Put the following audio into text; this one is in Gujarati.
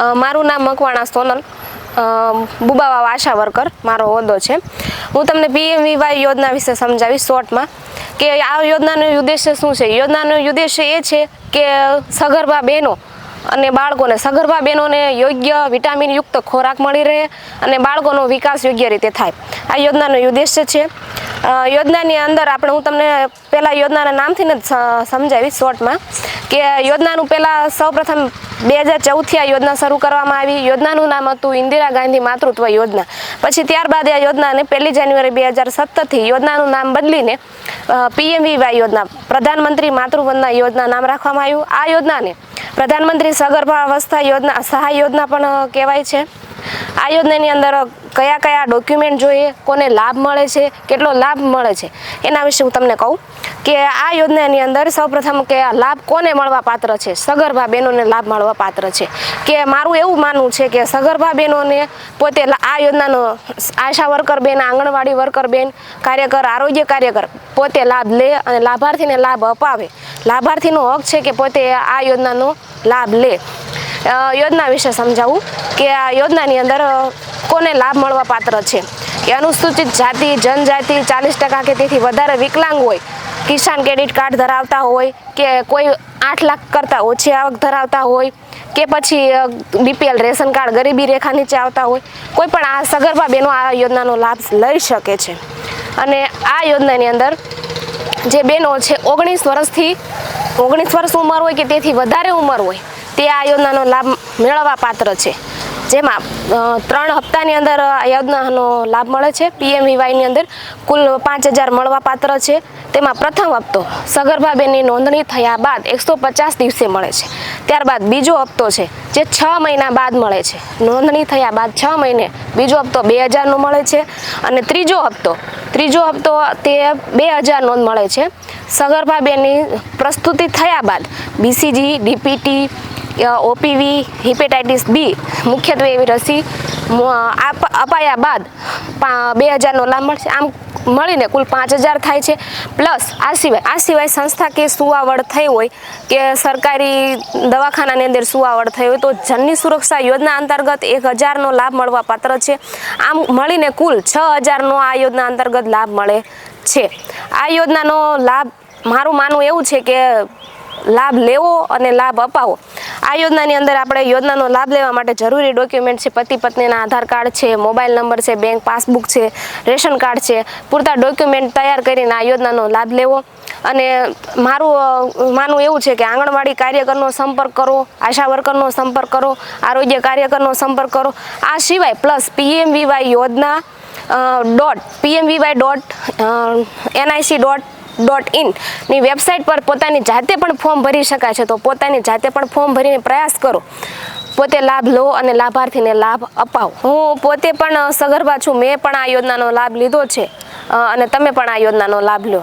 મારું નામ મકવાણા સોનલ, બુબાવા આશા વર્કર મારો હોદ્દો છે। હું તમને PMVY યોજના વિશે સમજાવીશ શોર્ટમાં કે આ યોજનાનો ઉદ્દેશ્ય શું છે। યોજનાનો ઉદ્દેશ્ય એ છે કે સગર્ભા બહેનો અને બાળકોને સગર્ભા બહેનોને યોગ્ય વિટામિન યુક્ત ખોરાક મળી રહે અને બાળકોનો વિકાસ યોગ્ય રીતે થાય, આ યોજનાનો ઉદ્દેશ્ય છે। યોજનાની અંદર હું તમને પહેલાં યોજનાના નામથી જ સમજાવીશ શોર્ટમાં કે યોજનાનું પહેલાં સૌપ્રથમ 2014થી આ યોજના શરૂ કરવામાં આવી। યોજનાનું નામ હતું ઇન્દિરા ગાંધી માતૃત્વ યોજના। પછી ત્યારબાદ આ યોજનાને 1 જાન્યુઆરી 2017થી યોજનાનું નામ બદલીને PMVY યોજના પ્રધાનમંત્રી માતૃવંદના યોજના નામ રાખવામાં આવ્યું। આ યોજનાને પ્રધાનમંત્રી સગર્ભા અવસ્થા યોજના સહાય યોજના પણ કહેવાય છે। આ યોજનાની અંદર કયા કયા ડોક્યુમેન્ટ જોઈએ, કોને લાભ મળે છે, કેટલો લાભ મળે છે, એના વિશે હું તમને કહું કે આ યોજનાની અંદર સૌપ્રથમ કે આ લાભ કોને મળવા પાત્ર છે, સગર્ભા બહેનોને લાભ મળવા પાત્ર છે। કે મારું એવું માનવું છે કે સગર્ભા બહેનોને પોતે આ યોજનાનો આશા વર્કર બેન, આંગણવાડી વર્કર બેન, કાર્યકર, આરોગ્ય કાર્યકર પોતે લાભ લે અને લાભાર્થીને લાભ અપાવે। લાભાર્થીનો હક છે કે પોતે આ યોજનાનો લાભ લે। યોજના વિશે સમજાવું કે આ યોજનાની અંદર કોને લાભ મળવા પાત્ર છે કે અનુસૂચિત જાતિ, જનજાતિ, 40% કે તેથી વધારે વિકલાંગ હોય, કિસાન ક્રેડિટ કાર્ડ ધરાવતા હોય કે કોઈ 8 લાખ કરતાં ઓછી આવક ધરાવતા હોય કે પછી BPL રેશન કાર્ડ ગરીબી રેખા નીચે આવતા હોય, કોઈ પણ આ સગર્ભા બહેનો આ યોજનાનો લાભ લઈ શકે છે। અને આ યોજનાની અંદર જે બહેનો છે 19 વર્ષ ઉંમર હોય કે તેથી વધારે ઉંમર હોય તે આ યોજનાનો લાભ મેળવવા પાત્ર છે। જેમાં 3 હપ્તાની અંદર આ યોજનાનો લાભ મળે છે। PMVYની અંદર કુલ 5000 મળવા પાત્ર છે। તેમાં પ્રથમ હપ્તો સગર્ભા બેનની નોંધણી થયા બાદ 150 દિવસે મળે છે। ત્યારબાદ બીજો હપ્તો છે જે 6 મહિના બાદ મળે છે, નોંધણી થયા બાદ 6 મહિને બીજો હપ્તો 2000નો મળે છે। અને ત્રીજો હપ્તો તે 2000નો મળે છે સગર્ભા બેનની પ્રસ્તુતિ થયા બાદ BCG, DPT, OPV, hepatitis B મુખ્યત્વે એવી રસી અપાયા બાદ 2000નો લાભ મળશે। આમ મળીને કુલ 5000 થાય છે। પ્લસ આ સિવાય સંસ્થાકીય સુવાવડ થઈ હોય કે સરકારી દવાખાનાની અંદર સુવાવડ થઈ હોય તો જનની સુરક્ષા યોજના અંતર્ગત 1000નો લાભ મળવા પાત્ર છે। આમ મળીને કુલ 6000નો આ યોજના અંતર્ગત લાભ મળે છે। આ યોજનાનો લાભ મારું માનવું એવું છે કે લાભ લેવો અને લાભ અપાવો। આ યોજનાની અંદર આપણે યોજનાનો લાભ લેવા માટે જરૂરી ડોક્યુમેન્ટ છે પતિ પત્નીના આધાર કાર્ડ છે, મોબાઈલ નંબર છે, બેંક પાસબુક છે, રેશન કાર્ડ છે, પૂરતા ડોક્યુમેન્ટ તૈયાર કરીને આ યોજનાનો લાભ લેવો। અને મારું માનવું એવું છે કે આંગણવાડી કાર્યકરનો સંપર્ક કરો, આશા વર્કરનો સંપર્ક કરો, આરોગ્ય કાર્યકરનો સંપર્ક કરો। આ સિવાય પ્લસ PMVY યોજના .PMVY.nic.in ની વેબસાઇટ પર પોતાની જાતે પણ ફોર્મ ભરી શકાય છે, તો પોતાની જાતે પણ ફોર્મ ભરીને પ્રયાસ કરો, પોતે લાભ લો અને લાભાર્થીને લાભ અપાવો। હું પોતે પણ સગર્ભા છું, મેં પણ આ યોજનાનો લાભ લીધો છે અને તમે પણ આ યોજનાનો લાભ લો।